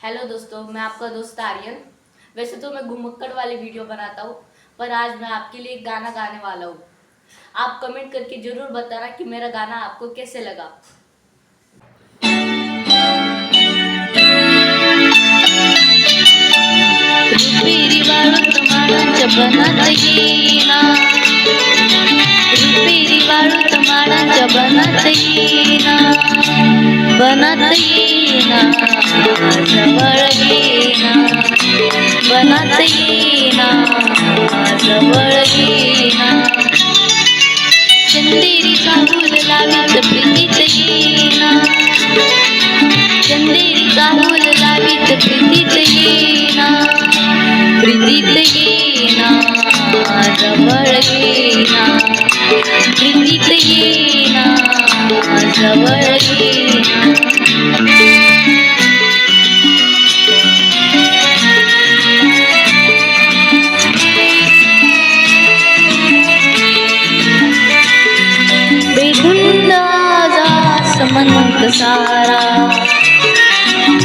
Hello दोस्तों, मैं आपका दोस्त आर्यन। वैसे तो मैं घुमक्कड़ वाली वीडियो बनाता हूँ, पर आज मैं आपके लिए एक गाना गाने वाला हूँ। आप कमेंट करके ज़रूर बताना कि मेरा गाना आपको कैसे लगा। रुपेरी वाळूत माडांच्या बनात येईना, रुपेरी वाळूत माडांच्या बनात येईना, बनात येईना, जवळ येईना, बनात येईना, जवळ येईना, चंदेरी चाहूल लावीत प्रीतीत येईना, चंदेरी चाहूल लावीत प्रीतीत येईना, प्रीतीत येईना, जवळ येईना, प्रीतीत येईना, जवळ येईना, बेधुंद आजास मंत सारा,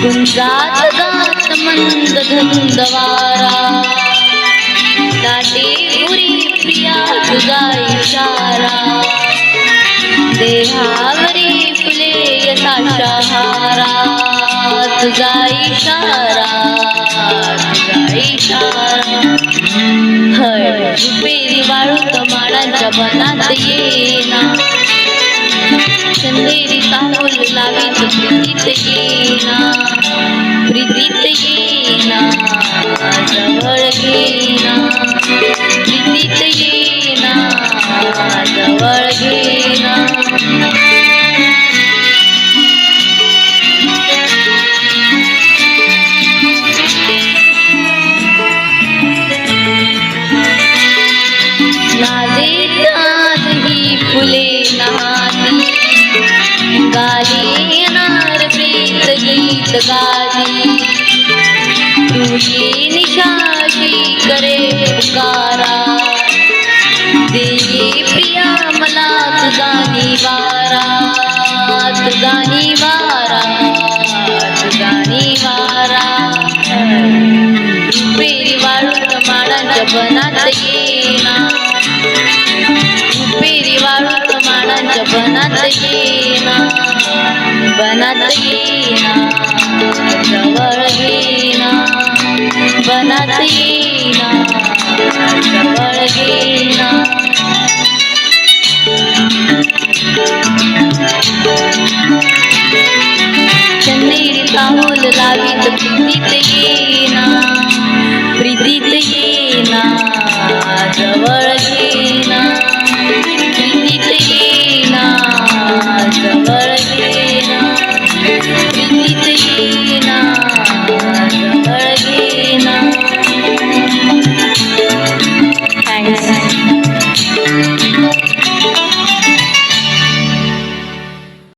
गुंजात गात मंद धुंद वारा, दाटे पुरी प्रिया तुझा इशारा, देहावरी फुले यथाशा हारा, तुझा इशारा, तुझा इशारा, हळ रुपेरी वाळूत माडांच्या बनात येईना, चंदेरी चाहूल लावीत प्रीतीत येईना, प्रीतीत येईना, जवळ येईना, प्रीतीत येईना, जवळ येईना, नादेत आज ही फुले नाती, गाली येणार प्रीत गीत गाली, तुझी निशाशी करे पुकारा, देई प्रिया मला तुझा निवारा, तुझा निवारा, तुझा निवारा, रुपेरी वाळूत माडांच्या बनात येईना, रुपेरी वाळूत माडांच्या बनात येईना, बनात येईना, जवळ येईना, बनात येईना, जवळ येईना, चंदेरी चाहूल लावीत प्रीतीत येईना, प्रीतीत येईना, जवळ येईना, प्रीतीत येईना, जवळ येईना, प्रीतीत येईना,